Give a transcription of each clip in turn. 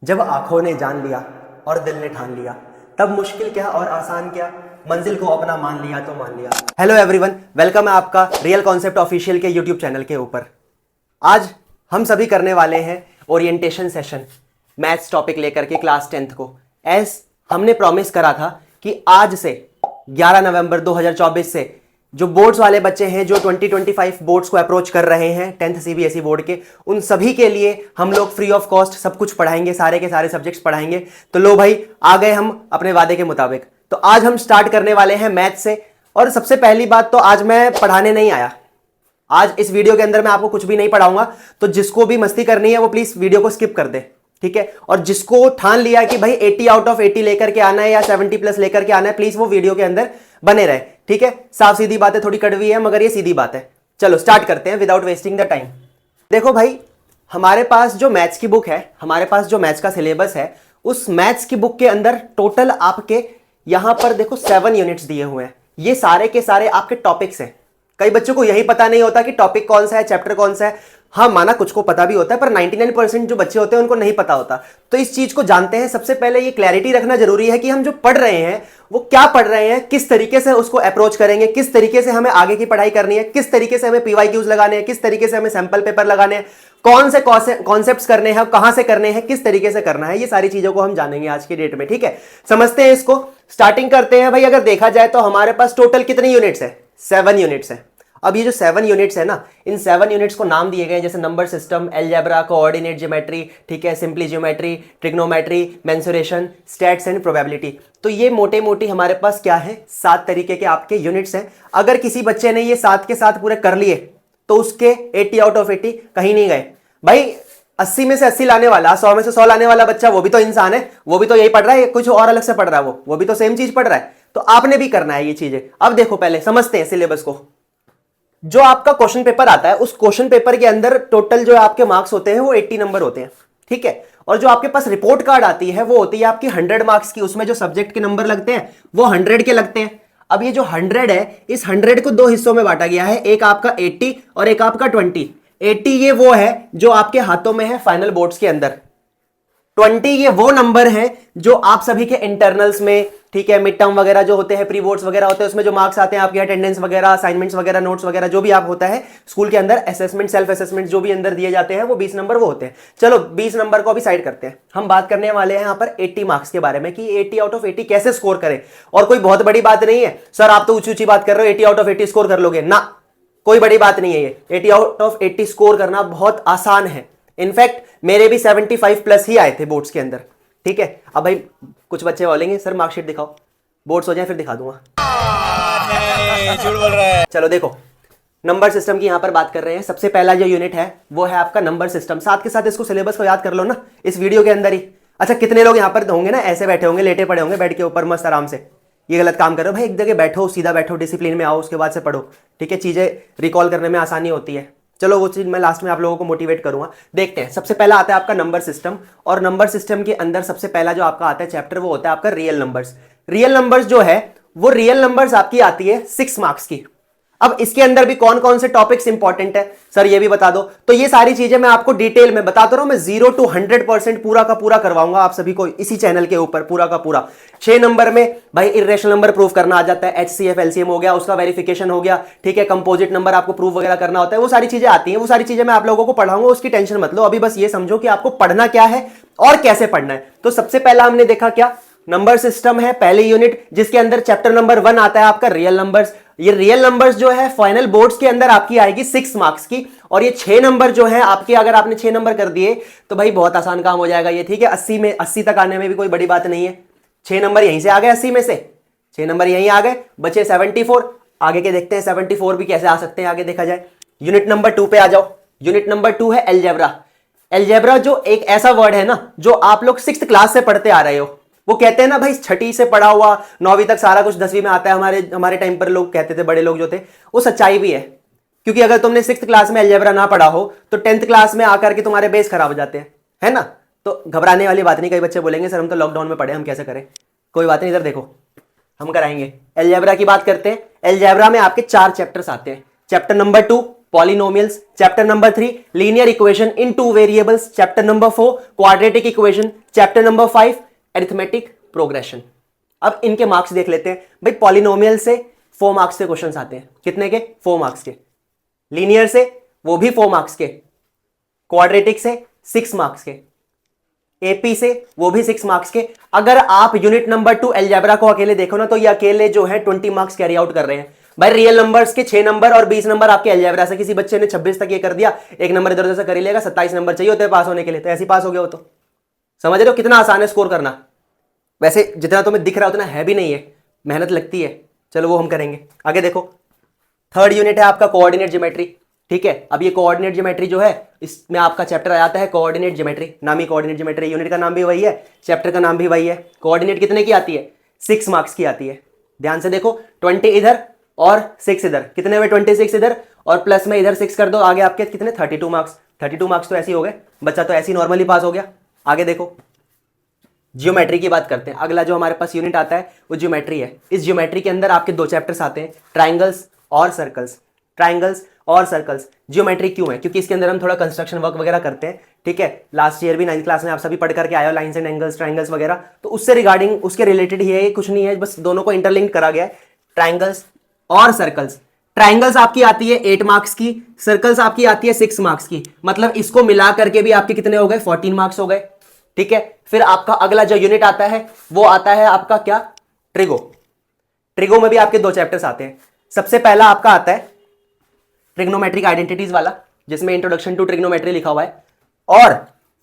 जब आंखों ने जान लिया और दिल ने ठान लिया, तब मुश्किल क्या और आसान क्या, मंजिल को अपना मान लिया तो मान लिया। हेलो एवरीवन, वेलकम है आपका रियल कॉन्सेप्ट ऑफिशियल के यूट्यूब चैनल के ऊपर। आज हम सभी करने वाले हैं ओरिएंटेशन सेशन मैथ्स टॉपिक लेकर के क्लास 10th को। एज हमने प्रॉमिस करा था कि आज से 11 नवंबर 2024 से जो बोर्ड्स वाले बच्चे हैं जो 2025 बोर्ड्स को अप्रोच कर रहे हैं 10th सीबीएसई बोर्ड के, उन सभी के लिए हम लोग फ्री ऑफ कॉस्ट सब कुछ पढ़ाएंगे, सारे के सारे सब्जेक्ट्स पढ़ाएंगे। तो लो भाई, आ गए हम अपने वादे के मुताबिक। तो आज हम स्टार्ट करने वाले हैं मैथ से। और सबसे पहली बात तो आज मैं पढ़ाने नहीं आया। आज इस वीडियो के अंदर मैं आपको कुछ भी नहीं पढ़ाऊंगा, तो जिसको भी मस्ती करनी है वो प्लीज वीडियो को स्किप कर दे, ठीक है। और जिसको ठान लिया कि भाई 80 आउट ऑफ 80 लेकर के आना है या 70 प्लस लेकर के आना है, प्लीज वो वीडियो के अंदर बने रहे, ठीक है। साफ सीधी बात है, थोड़ी कड़वी है मगर ये सीधी बात है। चलो स्टार्ट करते हैं विदाउट वेस्टिंग द टाइम। देखो भाई, हमारे पास जो मैथ्स की बुक है, हमारे पास जो मैथ्स का सिलेबस है, उस मैथ्स की बुक के अंदर टोटल आपके यहां पर देखो 7 यूनिट्स दिए हुए हैं। ये सारे के सारे आपके टॉपिक्स हैं। कई बच्चों को यही पता नहीं होता कि टॉपिक कौन सा है, चैप्टर कौन सा है। हाँ, माना कुछ को पता भी होता है, पर 99% जो बच्चे होते हैं उनको नहीं पता होता। तो इस चीज को जानते हैं, सबसे पहले ये क्लैरिटी रखना जरूरी है कि हम जो पढ़ रहे हैं वो क्या पढ़ रहे हैं, किस तरीके से उसको अप्रोच करेंगे, किस तरीके से हमें आगे की पढ़ाई करनी है, किस तरीके से हमें पीवाईक्यूज लगाने हैं, किस तरीके से हमें सैंपल पेपर लगाने हैं, कौन से कॉन्सेप्ट्स करने हैं, कहां से करने हैं, किस तरीके से करना है। ये सारी चीजों को हम जानेंगे आज की डेट में, ठीक है। समझते हैं इसको, स्टार्टिंग करते हैं। भाई अगर देखा जाए तो हमारे पास टोटल कितनी यूनिट्स है? 7 यूनिट्स है। अब ये जो 7 यूनिट्स है ना, इन 7 यूनिट्स को नाम दिए गए जैसे number system, algebra, coordinate geometry, ठीक है, simply geometry, trigonometry, mensuration, stats and probability. तो ये मोटे मोटी हमारे पास क्या है, 7 तरीके के आपके यूनिट्स हैं। अगर किसी बच्चे ने ये 7 के 7 पूरे कर लिए तो उसके 80 आउट ऑफ 80 कहीं नहीं गए। भाई 80 में से 80 लाने वाला, 100 में से 100 लाने वाला बच्चा वो भी तो इंसान है, वो भी तो यही पढ़ रहा है, कुछ और अलग से पढ़ रहा है, वो भी तो सेम चीज पढ़ रहा है। तो आपने भी करना है ये चीजें। अब देखो, पहले समझते हैं सिलेबस को। जो आपका क्वेश्चन पेपर आता है, उस क्वेश्चन पेपर के अंदर टोटल जो आपके मार्क्स होते हैं वो 80 नंबर होते हैं, ठीक है। और जो आपके पास रिपोर्ट कार्ड आती है वो होती है आपकी 100 मार्क्स की। उसमें जो सब्जेक्ट के नंबर लगते हैं वो 100 के लगते हैं। अब ये जो 100 है, इस 100 को 2 हिस्सों में बांटा गया है, एक आपका 80 और एक आपका 20। 80 ये वो है जो आपके हाथों में है फाइनल बोर्ड्स के अंदर। 20 ये वो नंबर है जो आप सभी के इंटरनल्स में, ठीक है, मिड टर्म वगैरह जो होते हैं, प्री बोर्ड्स वगैरह होते हैं, उसमें जो मार्क्स आते हैं आपके अटेंडेंस वगैरह, असाइनमेंट्स वगैरह, नोट्स वगैरह, जो भी आप होता है स्कूल के अंदर, असेसमेंट, सेल्फ असेसमेंट जो भी अंदर दिए जाते हैं, वो 20 नंबर वो होते हैं। चलो 20 नंबर को अभी साइड करते हैं। हम बात करने वाले हैं यहाँ पर 80 मार्क्स के बारे में कि 80 आउट ऑफ 80 कैसे स्कोर करें। और कोई बहुत बड़ी बात नहीं है, सर आप तो ऊंची ऊंची बात कर रहे हो, 80 आउट ऑफ 80 स्कोर कर लोगे ना, कोई बड़ी बात नहीं है। ये 80 आउट ऑफ 80 स्कोर करना बहुत आसान है। इनफैक्ट मेरे भी 75 प्लस ही आए थे बोर्ड्स के अंदर, ठीक है। अब भाई कुछ बच्चे बोलेंगे सर मार्कशीट दिखाओ, बोर्ड्स हो जाए फिर दिखा दूंगा। झूठ बोल रहा है। चलो देखो, नंबर सिस्टम की यहां पर बात कर रहे हैं। सबसे पहला जो यूनिट है वो है आपका नंबर सिस्टम। साथ के साथ इसको सिलेबस को याद कर लो ना इस वीडियो के अंदर ही। अच्छा, कितने लोग यहां पर होंगे ना ऐसे बैठे होंगे, लेटे पड़े होंगे बेड के ऊपर मस्त आराम से। ये गलत काम करो भाई, एक जगह बैठो, सीधा बैठो, डिसिप्लिन में आओ, उसके बाद से पढ़ो, ठीक है। चीजें रिकॉल करने में आसानी होती है। चलो वो चीज मैं लास्ट में आप लोगों को मोटिवेट करूंगा। देखते हैं, सबसे पहला आता है आपका नंबर सिस्टम। और नंबर सिस्टम के अंदर सबसे पहला जो आपका आता है चैप्टर वो होता है आपका रियल नंबर्स। रियल नंबर्स जो है वो रियल नंबर्स आपकी आती है 6 मार्क्स की। अब इसके अंदर भी कौन कौन से टॉपिक्स इंपॉर्टेंट है सर ये भी बता दो। तो ये सारी चीजें मैं आपको डिटेल में बताता रहा हूं। मैं 0 to 100% पूरा का पूरा करवाऊंगा आप सभी को इसी चैनल के ऊपर, पूरा का पूरा। 6 नंबर में भाई इर्रेशनल नंबर प्रूव करना आ जाता है, HCF LCM हो गया, उसका वेरिफिकेशन हो गया, ठीक है। कंपोजिट नंबर आपको प्रूव वगैरह करना होता है, वो सारी चीजें आती हैं। वो सारी चीजें मैं आप लोगों को पढ़ाऊंगा, उसकी टेंशन मत लो। अभी बस ये समझो कि आपको पढ़ना क्या है और कैसे पढ़ना है। तो सबसे पहला हमने देखा क्या, नंबर सिस्टम है पहली यूनिट, जिसके अंदर चैप्टर नंबर 1 आता है आपका रियल नंबर्स। ये रियल नंबर्स जो है फाइनल बोर्ड्स के अंदर आपकी आएगी 6 मार्क्स की। और ये 6 नंबर जो है आपके, अगर आपने 6 नंबर कर दिए तो भाई बहुत आसान काम हो जाएगा ये, ठीक है। 80 तक आने में भी कोई बड़ी बात नहीं है। 6 नंबर यहीं से आ गए, 80 में से 6 नंबर यहीं आ गए, बचे 74। आगे के देखते हैं 74 भी कैसे आ सकते हैं आगे देखा जाए। यूनिट नंबर 2 पे आ जाओ। यूनिट नंबर 2 है अलजेब्रा। अलजेब्रा जो एक ऐसा वर्ड है ना जो आप लोग 6th क्लास से पढ़ते आ रहे हो। वो कहते हैं ना भाई, छठी से पढ़ा हुआ 9वीं तक सारा कुछ 10वीं में आता है। हमारे टाइम पर लोग कहते थे, बड़े लोग जो थे, वो सच्चाई भी है। क्योंकि अगर तुमने 6th क्लास में अलजेब्रा ना पढ़ा हो तो 10th क्लास में आकर के तुम्हारे बेस खराब हो जाते हैं, है ना। तो घबराने वाली बात नहीं। कई बच्चे बोलेंगे सर हम तो लॉकडाउन में पढ़े, हम कैसे करें। कोई बात नहीं, इधर देखो हम कराएंगे। अलजेब्रा की बात करते हैं। अलजेब्रा में आपके 4 चैप्टर्स आते हैं। Chapter number 2 polynomials, chapter number 3 linear equation in two variables, chapter number 4 quadratic equation, chapter number 5 arithmetic progression. अब इनके मार्क्स देख लेते हैं भाई। पॉलिनोमियल से 4 मार्क्स के क्वेश्चंस आते हैं, कितने के? 4 मार्क्स के। लीनियर से वो भी 4 मार्क्स के, क्वाड्रेटिक से 6 मार्क्स के, एपी से वो भी 6 मार्क्स के। अगर आप यूनिट नंबर 2 अलजेब्रा को अकेले देखो ना तो ये अकेले जो है 20 मार्क्स कैरी आउट कर रहे हैं भाई। रियल नंबर्स के 6 नंबर और 20 नंबर आपके अलजेब्रा से। किसी बच्चे ने 26 तक ये कर दिया, एक नंबर इधर उधर से कर ही लेगा, 27 नंबर चाहिए होते हैं पास होने के लिए, तो ऐसे पास हो गया हो। तो समझ रहे हो कितना आसान है स्कोर करना। वैसे जितना तुम्हें दिख रहा है उतना है भी नहीं है, मेहनत लगती है। चलो वो हम करेंगे। आगे देखो, 3rd यूनिट है आपका कोऑर्डिनेट ज्योमेट्री। ठीक है, अब ये कोऑर्डिनेट ज्योमेट्री जो है इसमें आपका चैप्टर आ जाता है कोऑर्डिनेट ज्योमेट्री। नाम ही कोऑर्डिनेट ज्योमेट्री, यूनिट का नाम भी वही है, चैप्टर का नाम भी वही है। कोऑर्डिनेट कितने की आती है? 6 मार्क्स की आती है। ध्यान से देखो, 20 इधर और 6 इधर, कितने में 26 इधर और प्लस में इधर 6 कर दो, आगे आपके कितने? 32 मार्क्स। 32 मार्क्स तो ऐसे ही हो गए, बच्चा तो ऐसे ही नॉर्मली पास हो गया। आगे देखो, ज्योमेट्री की बात करते हैं। अगला जो हमारे पास यूनिट आता है वो ज्योमेट्री है। इस ज्योमेट्री के अंदर आपके 2 चैप्टर्स आते हैं, ट्राइंगल्स और सर्कल्स। ट्राइंगल्स और सर्कल्स ज्योमेट्री क्यों है? क्योंकि इसके अंदर हम थोड़ा कंस्ट्रक्शन वर्क वगैरह करते हैं। ठीक है, लास्ट ईयर भी 9th क्लास में आप सभी पढ़ करके आए हो, लाइन्स एंड एंगल्स, ट्राइंगल्स वगैरह। तो उससे रिगार्डिंग, उसके रिलेटेड ही है, कुछ नहीं है, बस दोनों को इंटरलिंक करा गया है, ट्राइंगल्स और सर्कल्स। ट्राइंगल्स आपकी आती है 8 मार्क्स की, सर्कल्स आपकी आती है 6 मार्क्स की। मतलब इसको मिला करके भी आपके कितने हो गए? 14 मार्क्स हो गए। ठीक है, फिर आपका अगला जो यूनिट आता है वो आता है आपका क्या? ट्रिगो। ट्रिगो में भी आपके 2 चैप्टर्स आते हैं। सबसे पहला आपका आता है ट्रिग्नोमेट्रिक आइडेंटिटीज वाला, जिसमें इंट्रोडक्शन टू ट्रिग्नोमेट्री लिखा हुआ है। और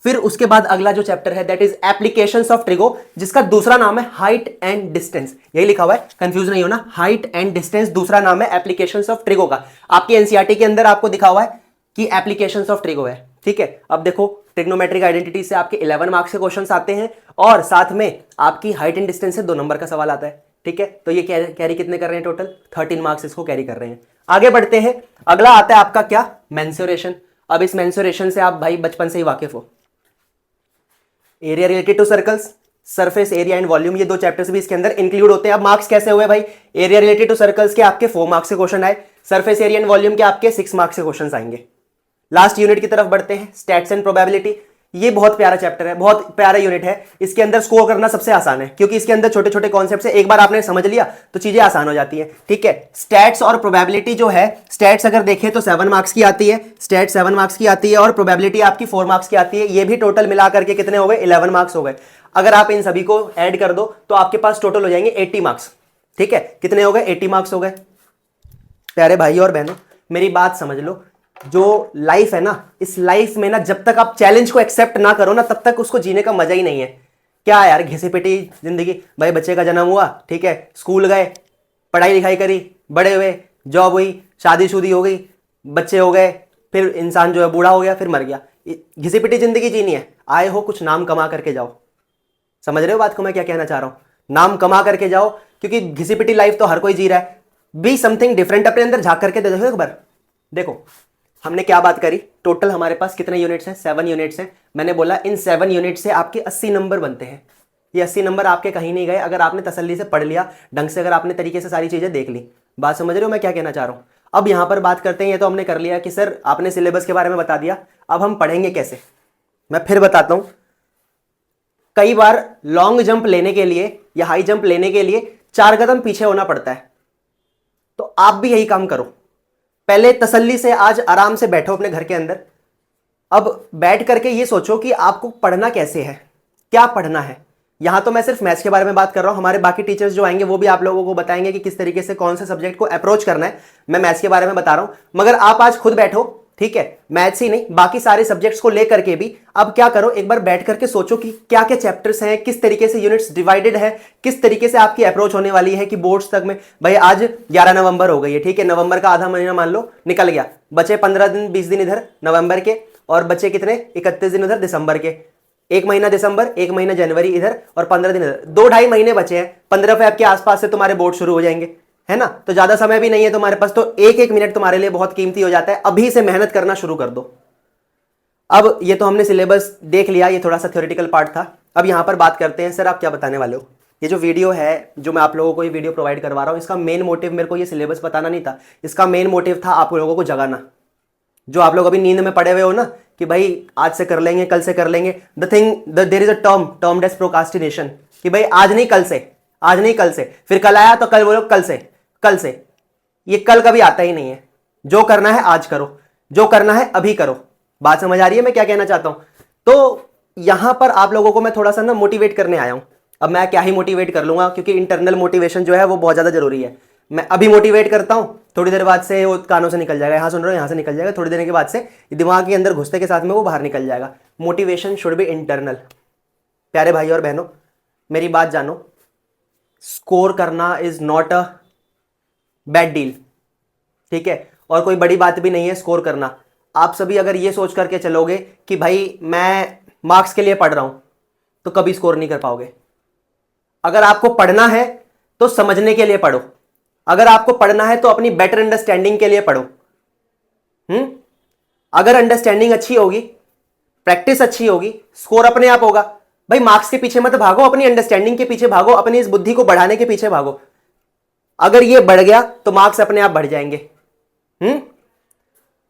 फिर उसके बाद अगला जो चैप्टर है that is applications of trigo, जिसका दूसरा नाम है हाइट एंड डिस्टेंस। यही लिखा हुआ है, कंफ्यूज नहीं होना, हाइट एंड डिस्टेंस दूसरा नाम है एप्लीकेशंस ऑफ ट्रिगो का। आपकी एनसीईआरटी के अंदर आपको दिखा हुआ है कि एप्लीकेशंस ऑफ ट्रिगो है। ठीक है, अब देखो, ट्रिग्नोमेट्रिक आइडेंटिटी से आपके 11 मार्क्स के क्वेश्चंस आते हैं और साथ में आपकी हाइट एंड डिस्टेंस से 2 नंबर का सवाल आता है। ठीक है, तो ये कैरी कितने कर रहे हैं? टोटल 13 मार्क्स इसको कैरी कर रहे हैं। आगे बढ़ते हैं, अगला आता है आपका क्या? मेंसुरेशन। अब इस मेंसुरेशन से आप भाई बचपन से ही वाकिफ हो। Area related to circles, surface area and volume, ये 2 चैप्टर्स भी इसके अंदर इंक्लूड होते हैं। अब मार्क्स कैसे हुए भाई? एरिया रिलेटेड टू सर्कल्स के आपके 4 मार्क्स के क्वेश्चन आए, सरफेस एरिया एंड वॉल्यूम के आपके 6 मार्क्स के क्वेश्चन आएंगे। लास्ट यूनिट की तरफ बढ़ते हैं, स्टैट्स एंड प्रोबेबिलिटी। ये बहुत प्यारा चैप्टर है, बहुत प्यारा यूनिट है। इसके अंदर स्कोर करना सबसे आसान है, क्योंकि इसके अंदर छोटे छोटे कॉन्सेप्ट्स है, एक बार आपने समझ लिया तो चीजें आसान हो जाती है। ठीक है, स्टैट्स और प्रोबेबिलिटी जो है, स्टैट्स अगर देखें तो 7 मार्क्स की आती है, स्टैट 7 मार्क्स की आती है और प्रोबेबिलिटी आपकी 4 मार्क्स की आती है। ये भी टोटल मिला करके कितने हो गए? 11 मार्क्स हो गए। अगर आप इन सभी को ऐड कर दो तो आपके पास टोटल हो जाएंगे 80 मार्क्स। ठीक है, कितने हो गए? 80 मार्क्स हो गए। प्यारे भाई और बहनों, मेरी बात समझ लो, जो लाइफ है ना, इस लाइफ में ना जब तक आप चैलेंज को एक्सेप्ट ना करो ना तब तक उसको जीने का मजा ही नहीं है। क्या यार घिसी पिटी जिंदगी भाई। बच्चे का जन्म हुआ, ठीक है, स्कूल गए, पढ़ाई लिखाई करी, बड़े हुए, जॉब हुई, शादीशुदी हो गई, बच्चे हो गए, फिर इंसान जो है बूढ़ा हो गया, फिर मर गया। घिसी पिटी जिंदगी जीनी है। आए हो कुछ नाम कमा करके जाओ। समझ रहे हो बात को मैं क्या कहना चाह रहा हूं? नाम कमा करके जाओ, क्योंकि घिसी पिटी लाइफ तो हर कोई जी रहा है। बी समथिंग डिफरेंट, अपने अंदर झांक करके देखो एक बार। देखो हमने क्या बात करी, टोटल हमारे पास कितने यूनिट्स हैं? 7 यूनिट्स हैं। मैंने बोला इन 7 यूनिट से आपके 80 नंबर बनते हैं। ये 80 नंबर आपके कहीं नहीं गए अगर आपने तसल्ली से पढ़ लिया, ढंग से अगर आपने तरीके से सारी चीजें देख ली। बात समझ रहे हो मैं क्या कहना चाह रहा हूं? अब यहां पर बात करते हैं, ये तो हमने कर लिया कि सर आपने सिलेबस के बारे में बता दिया, अब हम पढ़ेंगे कैसे? मैं फिर बताता हूं। कई बार लॉन्ग जंप लेने के लिए या हाई जंप लेने के लिए 4 कदम पीछे होना पड़ता है। तो आप भी यही काम करो। पहले तसल्ली से आज आराम से बैठो अपने घर के अंदर। अब बैठ करके ये सोचो कि आपको पढ़ना कैसे है, क्या पढ़ना है। यहां तो मैं सिर्फ मैथ्स के बारे में बात कर रहा हूं, हमारे बाकी टीचर्स जो आएंगे वो भी आप लोगों को बताएंगे कि किस तरीके से कौन से सब्जेक्ट को अप्रोच करना है। मैं मैथ्स के बारे में बता रहा हूं, मगर आप आज खुद बैठो, ठीक है, मैथ्स ही नहीं बाकी सारे सब्जेक्ट्स को लेकर के भी अब क्या करो, एक बार बैठ करके सोचो कि क्या क्या चैप्टर्स हैं, किस तरीके से यूनिट्स डिवाइडेड है, किस तरीके से आपकी अप्रोच होने वाली है कि बोर्ड्स तक में। भाई आज 11 नवंबर हो गई है, ठीक है, नवंबर का आधा महीना मान लो निकल गया, बचे 15 दिन 20 दिन इधर नवंबर के और बचे कितने 31 दिन उधर दिसंबर के। 1 महीना दिसंबर, 1 महीना जनवरी इधर और 15 दिन इधर, 2-2.5 महीने बचे हैं। 15 फेब के आसपास से तुम्हारे बोर्ड शुरू हो जाएंगे, है ना। तो ज्यादा समय भी नहीं है तुम्हारे पास, तो एक एक मिनट तुम्हारे लिए बहुत कीमती हो जाता है। अभी से मेहनत करना शुरू कर दो। अब ये तो हमने सिलेबस देख लिया, ये थोड़ा सा थ्योरेटिकल पार्ट था। अब यहां पर बात करते हैं, सर आप क्या बताने वाले हो। ये जो वीडियो है, जो मैं आप लोगों को ये वीडियो प्रोवाइड करवा रहा हूं, इसका मेन मोटिव मेरे को ये सिलेबस बताना नहीं था, इसका मेन मोटिव था आप लोगों को जगाना। जो आप लोग अभी नींद में पड़े हुए हो ना कि भाई आज से कर लेंगे, कल से कर लेंगे, there is a term as procrastination, कि भाई आज नहीं कल से, आज नहीं कल से, फिर कल आया तो कल बोलो कल से, कल से। ये कल कभी आता ही नहीं है। जो करना है आज करो, जो करना है अभी करो। बात समझ आ रही है मैं क्या कहना चाहता हूं? तो यहां पर आप लोगों को मैं थोड़ा सा ना मोटिवेट करने आया हूं। अब मैं क्या ही मोटिवेट कर लूंगा, क्योंकि इंटरनल मोटिवेशन जो है वो बहुत ज्यादा जरूरी है। मैं अभी मोटिवेट करता हूं, थोड़ी देर बाद से वो कानों से निकल जाएगा, यहां सुन रहे हो, यहां से निकल जाएगा, थोड़ी देर के बाद से दिमाग के अंदर घुसते के साथ में वो बाहर निकल जाएगा। Motivation should be internal. प्यारे भाई और बहनों, मेरी बात जानो, स्कोर करना is not a bad deal, ठीक है? और कोई बड़ी बात भी नहीं है स्कोर करना। आप सभी अगर ये सोच करके चलोगे कि भाई मैं मार्क्स के लिए पढ़ रहा हूं, तो कभी स्कोर नहीं कर पाओगे। अगर आपको पढ़ना है तो समझने के लिए पढ़ो, अगर आपको पढ़ना है तो अपनी बेटर अंडरस्टैंडिंग के लिए पढ़ो। अगर अंडरस्टैंडिंग अच्छी होगी, प्रैक्टिस अच्छी होगी, स्कोर अपने आप होगा। भाई मार्क्स के पीछे मत भागो, अपनी अंडरस्टैंडिंग के पीछे भागो, अपनी इस बुद्धि को बढ़ाने के पीछे भागो। अगर ये बढ़ गया तो मार्क्स अपने आप बढ़ जाएंगे।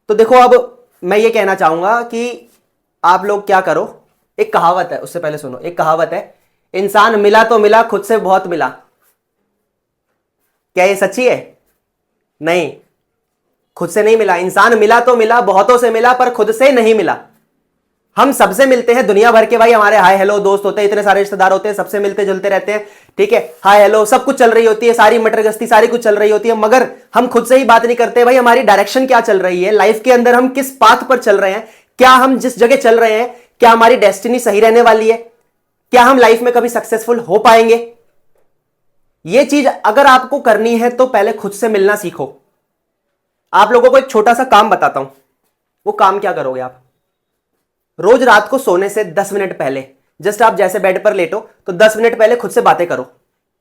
तो देखो, अब मैं ये कहना चाहूंगा कि आप लोग क्या करो, एक कहावत है, उससे पहले सुनो, एक कहावत है, इंसान मिला तो मिला, खुद से बहुत मिला। क्या ये सच्ची है? नहीं, खुद से नहीं मिला। इंसान मिला तो मिला, बहुतों से मिला, पर खुद से नहीं मिला। हम सबसे मिलते हैं, दुनिया भर के भाई हमारे हाय हेलो दोस्त होते हैं, इतने सारे रिश्तेदार होते हैं, सबसे मिलते जुलते रहते हैं, ठीक है? हाय हेलो सब कुछ चल रही होती है, सारी मटर गश्ती सारी कुछ चल रही होती है, मगर हम खुद से ही बात नहीं करते। भाई हमारी डायरेक्शन क्या चल रही है लाइफ के अंदर, हम किस पाथ पर चल रहे हैं, क्या हम जिस जगह चल रहे हैं, क्या हमारी डेस्टिनी सही रहने वाली है, क्या हम लाइफ में कभी सक्सेसफुल हो पाएंगे? ये चीज अगर आपको करनी है तो पहले खुद से मिलना सीखो। आप लोगों को एक छोटा सा काम बताता हूं। वो काम क्या करोगे आप? रोज रात को सोने से 10 मिनट पहले, जस्ट आप जैसे बेड पर लेटो तो 10 मिनट पहले खुद से बातें करो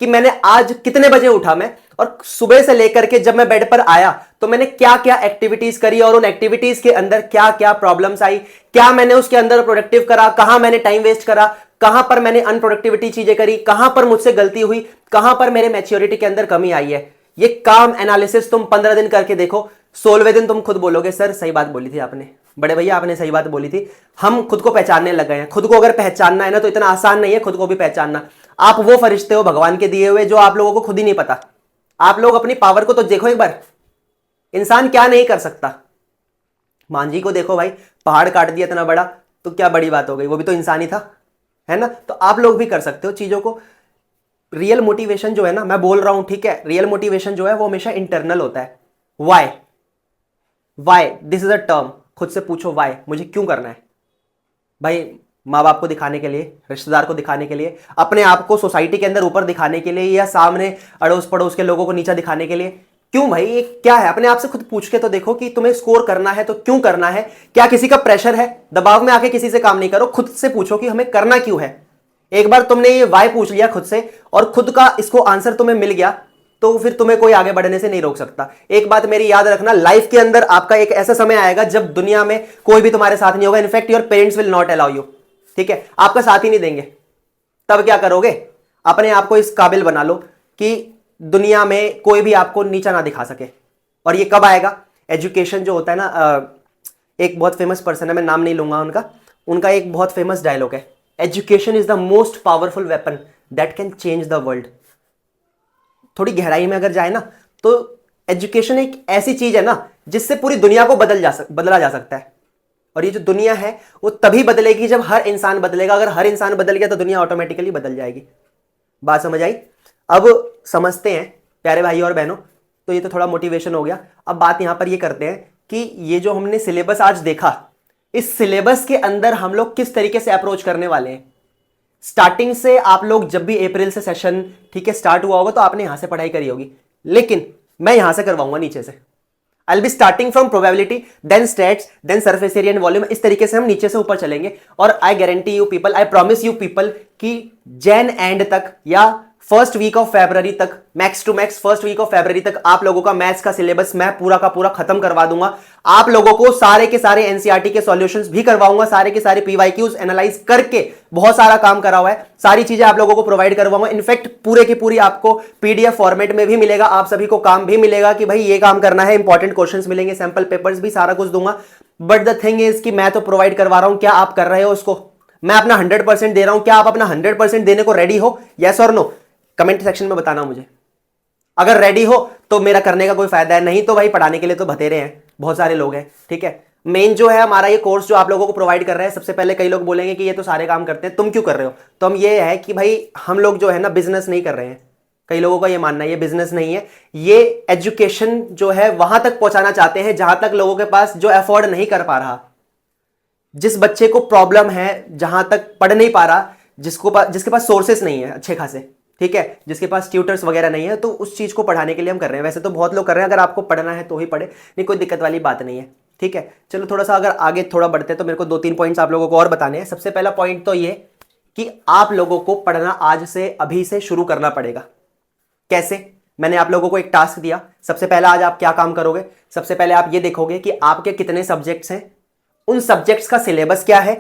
कि मैंने आज कितने बजे उठा मैं, और सुबह से लेकर के जब मैं बेड पर आया तो मैंने क्या क्या एक्टिविटीज करी, और उन एक्टिविटीज के अंदर क्या क्या प्रॉब्लम्स आई, क्या मैंने उसके अंदर प्रोडक्टिव करा, कहां मैंने टाइम वेस्ट करा, कहां पर मैंने अनप्रोडक्टिविटी चीजें करी, कहां पर मुझसे गलती हुई, कहां पर मेरे मैच्योरिटी के अंदर कमी आई है। ये काम एनालिसिस तुम 15 दिन करके देखो, 16वें दिन तुम खुद बोलोगे सर सही बात बोली थी आपने, बड़े भैया आपने सही बात बोली थी। हम खुद को पहचानने लग गए हैं। खुद को अगर पहचानना है ना तो इतना आसान नहीं है खुद को भी पहचानना। आप वो फरिश्ते हो भगवान के दिए हुए जो आप लोगों को खुद ही नहीं पता। आप लोग अपनी पावर को तो देखो एक बार, इंसान क्या नहीं कर सकता। मांझी को देखो भाई, पहाड़ काट दिया इतना बड़ा, तो क्या बड़ी बात हो गई, वो भी तो इंसान ही था, है ना? तो आप लोग भी कर सकते हो चीजों को। रियल मोटिवेशन जो है ना, मैं बोल रहा हूं ठीक है, रियल मोटिवेशन जो है वो हमेशा इंटरनल होता है। Why, why this is a term. खुद से पूछो वाई, मुझे क्यों करना है? भाई माँ बाप को दिखाने के लिए, रिश्तेदार को दिखाने के लिए, अपने आप को सोसाइटी के अंदर ऊपर दिखाने के लिए, या सामने अड़ोस पड़ोस के लोगों को नीचा दिखाने के लिए? क्यों भाई? ये क्या है? अपने आप से खुद पूछ के तो देखो कि तुम्हें स्कोर करना है तो क्यों करना है? क्या किसी का प्रेशर है? दबाव में आके किसी से काम नहीं करो, खुद से पूछो कि हमें करना क्यों है। एक बार तुमने ये वाई पूछ लिया खुद से और खुद का इसको आंसर तुम्हें मिल गया, तो फिर तुम्हें कोई आगे बढ़ने से नहीं रोक सकता। एक बात मेरी याद रखना, लाइफ के अंदर आपका एक ऐसा समय आएगा जब दुनिया में कोई भी तुम्हारे साथ नहीं होगा। In fact your parents will not allow you, ठीक है? आपका साथ ही नहीं देंगे। तब क्या करोगे? अपने आप को इस काबिल बना लो कि दुनिया में कोई भी आपको नीचा ना दिखा सके। और ये कब आएगा? एजुकेशन जो होता है ना, एक बहुत फेमस पर्सन है, मैं नाम नहीं लूंगा उनका एक बहुत फेमस डायलॉग है, education is the most powerful weapon that can change the world. थोड़ी गहराई में अगर जाए ना तो एजुकेशन एक ऐसी चीज है ना जिससे पूरी दुनिया को बदला जा सकता है। और ये जो दुनिया है वो तभी बदलेगी जब हर इंसान बदलेगा। अगर हर इंसान बदल गया तो दुनिया ऑटोमेटिकली बदल जाएगी। बात समझ आई? अब समझते हैं प्यारे भाई और बहनों, तो ये तो थोड़ा मोटिवेशन हो गया। अब बात यहां पर ये करते हैं कि ये जो हमने सिलेबस आज देखा, इस सिलेबस के अंदर हम लोग किस तरीके से अप्रोच करने वाले हैं। स्टार्टिंग से आप लोग जब भी अप्रैल से सेशन ठीक है स्टार्ट हुआ होगा तो आपने यहां से पढ़ाई करी होगी, लेकिन मैं यहां से करवाऊंगा नीचे से। I will be starting from probability, then stats, then surface area and volume. इस तरीके से हम नीचे से ऊपर चलेंगे। और I guarantee you people, I promise you people कि जैन एंड तक या फर्स्ट वीक ऑफ फेब्रुअरी तक, max to max first week of February तक आप लोगों का मैथ्स का सिलेबस मैं पूरा का पूरा खत्म करवा दूंगा। आप लोगों को सारे के सारे एनसीईआरटी के सॉल्यूशंस भी करवाऊंगा, सारे के सारे पीवाईक्यूज एनालाइज करके बहुत सारा काम करा हुआ है, सारी चीजें आप लोगों को प्रोवाइड करवाऊंगा। इनफैक्ट पूरे की पूरी आपको पीडीएफ फॉर्मेट में भी मिलेगा। आप सभी को काम भी मिलेगा कि भाई ये काम करना है, इंपॉर्टेंट क्वेश्चंस मिलेंगे, सैंपल पेपर्स भी, सारा कुछ दूंगा। बट द थिंग इज कि मैं तो प्रोवाइड करवा रहा हूं, क्या आप कर रहे हो उसको? मैं अपना 100% दे रहा हूं, क्या आप अपना 100% देने को रेडी हो? यस और नो? कमेंट सेक्शन में बताना मुझे। अगर रेडी हो तो मेरा करने का कोई फायदा है, नहीं तो भाई पढ़ाने के लिए तो बतेरे हैं, बहुत सारे लोग हैं। ठीक है, मेन जो है हमारा ये कोर्स जो आप लोगों को प्रोवाइड कर रहे हैं, सबसे पहले कई लोग बोलेंगे कि ये तो सारे काम करते हैं, तुम क्यों कर रहे हो? तो हम ये है कि भाई हम लोग जो है ना बिजनेस नहीं कर रहे हैं। कई लोगों का ये मानना है ये बिजनेस नहीं है, ये एजुकेशन जो है वहां तक पहुंचाना चाहते हैं जहां तक लोगों के पास जो अफोर्ड नहीं कर पा रहा, जिस बच्चे को प्रॉब्लम है, जहां तक पढ़ नहीं पा रहा, जिसके पास सोर्सेस नहीं है अच्छे खासे, ठीक है, जिसके पास ट्यूटर्स वगैरह नहीं है, तो उस चीज को पढ़ाने के लिए हम कर रहे हैं। वैसे तो बहुत लोग कर रहे हैं, अगर आपको पढ़ना है तो ही पढ़े, नहीं कोई दिक्कत वाली बात नहीं है। ठीक है, चलो थोड़ा सा अगर आगे थोड़ा बढ़ते हैं तो मेरे को 2-3 पॉइंट्स आप लोगों को और बताने हैं। सबसे पहला पॉइंट तो ये कि आप लोगों को पढ़ना आज से अभी से शुरू करना पड़ेगा। कैसे? मैंने आप लोगों को एक टास्क दिया। सबसे पहला आज आप क्या काम करोगे? सबसे पहले आप ये देखोगे कि आपके कितने सब्जेक्ट्स हैं, उन सब्जेक्ट्स का सिलेबस क्या है,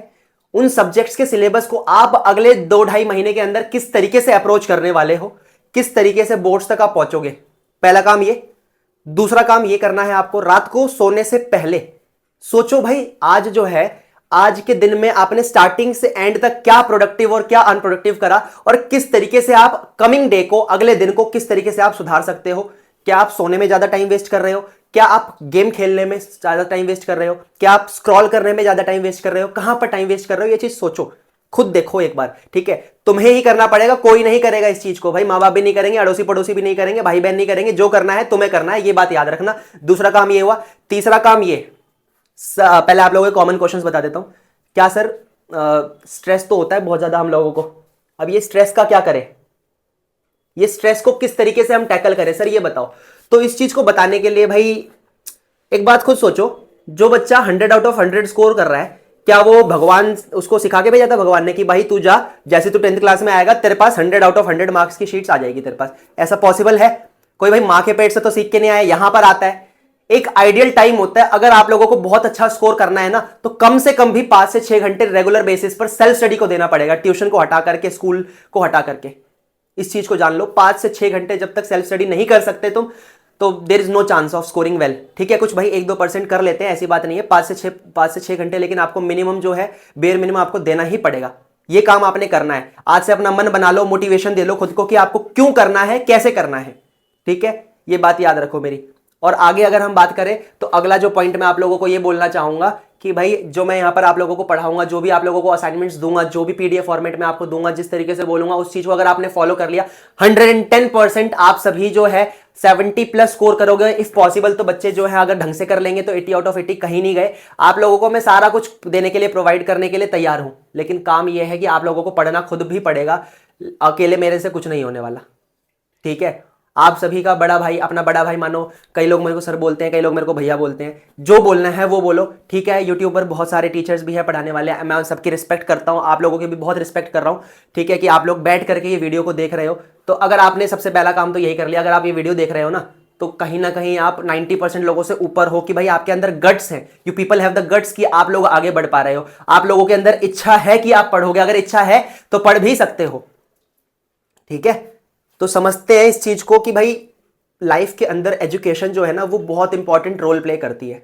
उन सब्जेक्ट्स के सिलेबस को आप अगले 2-2.5 महीने के अंदर किस तरीके से अप्रोच करने वाले हो, किस तरीके से बोर्ड्स तक आप पहुंचोगे। पहला काम ये। दूसरा काम ये करना है आपको, रात को सोने से पहले सोचो भाई आज जो है, आज के दिन में आपने स्टार्टिंग से एंड तक क्या प्रोडक्टिव और क्या अनप्रोडक्टिव करा, और किस तरीके से आप कमिंग डे को, अगले दिन को किस तरीके से आप सुधार सकते हो। क्या आप सोने में ज्यादा टाइम वेस्ट कर रहे हो? क्या आप गेम खेलने में ज्यादा टाइम वेस्ट कर रहे हो? क्या आप स्क्रॉल करने में ज्यादा टाइम वेस्ट कर रहे हो? कहां पर टाइम वेस्ट कर रहे हो? ये चीज सोचो, खुद देखो एक बार। ठीक है, तुम्हें ही करना पड़ेगा, कोई नहीं करेगा इस चीज को भाई। माँ बाप भी नहीं करेंगे, अड़ोसी पड़ोसी भी नहीं करेंगे, भाई बहन नहीं करेंगे। जो करना है तुम्हें करना है, ये बात याद रखना। दूसरा काम ये हुआ। तीसरा काम ये, पहले आप लोगों को कॉमन क्वेश्चंस बता देता हूं। क्या सर स्ट्रेस तो होता है बहुत ज्यादा हम लोगों को, अब ये स्ट्रेस का क्या करें, ये स्ट्रेस को किस तरीके से हम टैकल करें सर, ये बताओ। तो इस चीज को बताने के लिए भाई एक बात खुद सोचो, जो बच्चा 100 आउट ऑफ 100 स्कोर कर रहा है, क्या वो भगवान उसको सिखा के भेजा था भगवान ने कि भाई तू जा, जैसे तू 10th क्लास में आएगा तेरे पास 100 आउट ऑफ 100 मार्क्स की शीट्स आ जाएगी तेरे पास? ऐसा पॉसिबल है? कोई भाई मां के पेट से तो सीख के नहीं आया, यहां पर आता है। एक आइडियल टाइम होता है, अगर आप लोगों को बहुत अच्छा स्कोर करना है ना, तो कम से कम भी 5 से 6 घंटे रेगुलर बेसिस पर सेल्फ स्टडी को देना पड़ेगा, ट्यूशन को हटा करके, स्कूल को हटा करके। इस चीज को जान लो, 5 से 6 घंटे जब तक सेल्फ स्टडी नहीं कर सकते तुम, तो there is no chance of scoring well. ठीक है, कुछ भाई 1-2% कर लेते हैं, ऐसी बात नहीं है। 5 से 6 घंटे लेकिन आपको मिनिमम जो है, बेयर मिनिमम आपको देना ही पड़ेगा। ये काम आपने करना है। आज से अपना मन बना लो, मोटिवेशन दे लो खुद को कि आपको क्यों करना है, कैसे करना है। ठीक है, ये बात याद रखो मेरी। और आगे अगर हम बात करें तो अगला जो पॉइंट मैं आप लोगों को ये बोलना चाहूंगा कि भाई जो मैं यहां पर आप लोगों को पढ़ाऊंगा, जो भी आप लोगों को असाइनमेंट्स दूंगा, जो भी पीडीएफ फॉर्मेट में आपको दूंगा, जिस तरीके से बोलूंगा, उस चीज को अगर आपने फॉलो कर लिया, 110% आप सभी जो है 70+ स्कोर करोगे। इफ पॉसिबल तो बच्चे जो है अगर ढंग से कर लेंगे तो 80 आउट ऑफ 80 कहीं नहीं गए। आप लोगों को मैं सारा कुछ देने के लिए, प्रोवाइड करने के लिए तैयार हूं, लेकिन काम यह है कि आप लोगों को पढ़ना खुद भी पड़ेगा। अकेले मेरे से कुछ नहीं होने वाला। ठीक है, आप सभी का बड़ा भाई, अपना बड़ा भाई मानो। कई लोग मेरे को सर बोलते हैं, कई लोग मेरे को भैया बोलते हैं, जो बोलना है वो बोलो। ठीक है, यूट्यूब पर बहुत सारे टीचर्स भी है पढ़ाने वाले, मैं उन सबकी रिस्पेक्ट करता हूं, आप लोगों की भी बहुत रिस्पेक्ट कर रहा हूं। ठीक है, कि आप लोग बैठ करके ये वीडियो को देख रहे हो, तो अगर आपने सबसे पहला काम तो यही कर लिया, अगर आप ये वीडियो देख रहे हो ना, तो कहीं ना कहीं आप 90% लोगों से ऊपर हो, कि भाई आपके अंदर गट्स है, you people have the guts, कि आप लोग आगे बढ़ पा रहे हो। आप लोगों के अंदर इच्छा है कि आप पढ़ोगे, अगर इच्छा है तो पढ़ भी सकते हो। ठीक है, तो समझते हैं इस चीज को कि भाई लाइफ के अंदर एजुकेशन जो है ना, वो बहुत इंपॉर्टेंट रोल प्ले करती है।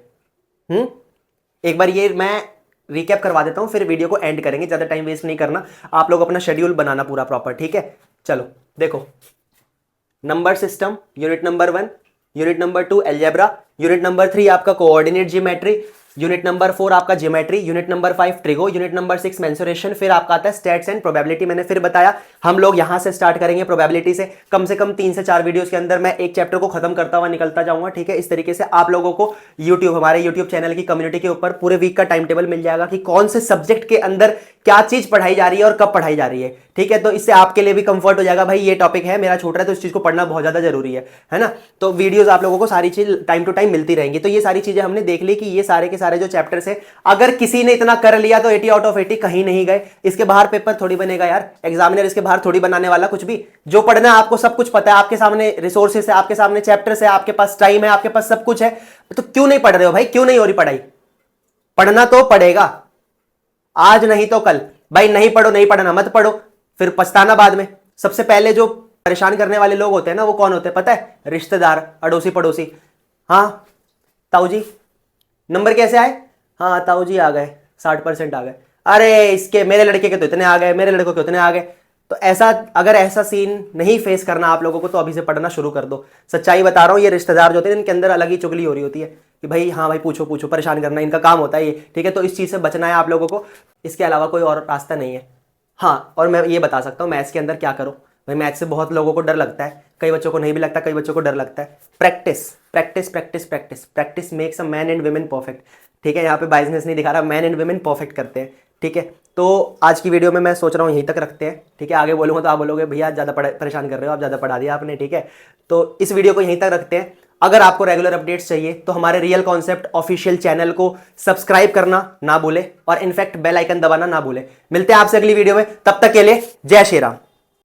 एक बार ये मैं रिकैप करवा देता हूं, फिर वीडियो को एंड करेंगे, ज्यादा टाइम वेस्ट नहीं करना। आप लोग अपना शेड्यूल बनाना पूरा प्रॉपर। ठीक है, चलो देखो, number system unit number 1, unit number 2 algebra, unit number 3 आपका कोऑर्डिनेट ज्योमेट्री, यूनिट नंबर 4 आपका geometry, unit number 5 trigo, unit number 6 mensuration, फिर आपका आता है स्टैट्स एंड प्रोबेबिलिटी। मैंने फिर बताया हम लोग यहां से स्टार्ट करेंगे प्रोबेबिलिटी से कम 3 से 4 वीडियोस के अंदर मैं एक चैप्टर को खत्म करता हुआ निकलता जाऊंगा। ठीक है, इस तरीके से आप लोगों को यूट्यूब, हमारे यूट्यूब चैनल की कम्युनिटी के ऊपर पूरे वीक का टाइम टेबल मिल जाएगा कि कौन से सब्जेक्ट के अंदर क्या चीज पढ़ाई जा रही है और कब पढ़ाई जा रही है। ठीक है, तो इससे आपके लिए भी कंफर्ट हो जाएगा, भाई ये टॉपिक है मेरा छूट रहा है तो इस चीज को पढ़ना बहुत ज्यादा जरूरी है ना। तो वीडियोस आप लोगों को सारी चीज टाइम टू टाइम मिलती रहेंगी। तो ये सारी चीजें हमने देख ली कि ये सारे के सारे जो चैप्टर्स है, अगर किसी ने इतना कर लिया तो 80 आउट ऑफ 80 कहीं नहीं गए। इसके बाहर पेपर थोड़ी बनेगा यार, एग्जामिनर इसके बाहर थोड़ी बनाने वाला कुछ भी। जो पढ़ना है आपको सब कुछ पता है, आपके सामने रिसोर्सेस है, आपके सामने चैप्टर्स है, आपके पास टाइम है, आपके पास सब कुछ है, तो क्यों नहीं पढ़ रहे हो भाई? क्यों नहीं हो रही पढ़ाई? पढ़ना तो पड़ेगा, आज नहीं तो कल। भाई नहीं पढ़ो, नहीं पढ़ना मत पढ़ो, फिर पछताना बाद में। सबसे पहले जो परेशान करने वाले लोग होते हैं ना, वो कौन होते हैं पता है? रिश्तेदार, अड़ोसी पड़ोसी। हाँ ताऊ जी, नंबर कैसे आए? हाँ ताऊ जी आ गए, 60% आ गए, अरे इसके मेरे लड़के के तो इतने आ गए, मेरे लड़कों के उतने आ गए। तो ऐसा, अगर ऐसा सीन नहीं फेस करना आप लोगों को तो अभी से पढ़ना शुरू कर दो। सच्चाई बता रहा हूँ, ये रिश्तेदार जो होते हैं इनके अंदर अलग ही चुगली हो रही होती है कि भाई हाँ भाई पूछो पूछो, परेशान करना इनका काम होता है ये, ठीक है। तो इस चीज़ से बचना है आप लोगों को, इसके अलावा कोई और रास्ता नहीं है। हाँ, और मैं ये बता सकता हूँ मैथ्स के अंदर क्या करो भाई। मैथ्स से बहुत लोगों को डर लगता है, कई बच्चों को नहीं भी लगता, कई बच्चों को डर लगता है। Practice practice practice practice practice makes a man and women perfect, ठीक है। यहाँ पे बाइजनेस नहीं दिखा रहा, मैन एंड वुमेन परफेक्ट करते हैं, ठीक है। तो आज की वीडियो में मैं सोच रहा हूँ यहीं तक रखते हैं, ठीक है। आगे बोलूँगा तो आप बोलोगे भैया ज़्यादा परेशान कर रहे हो आप, ज़्यादा पढ़ा दिया आपने, ठीक है। तो इस वीडियो को यहीं तक रखते हैं। अगर आपको रेगुलर अपडेट्स चाहिए तो हमारे रियल कॉन्सेप्ट ऑफिशियल चैनल को सब्सक्राइब करना ना भूले और इनफैक्ट बेल आइकन दबाना ना भूले। मिलते हैं आपसे अगली वीडियो में, तब तक के लिए जय श्री राम।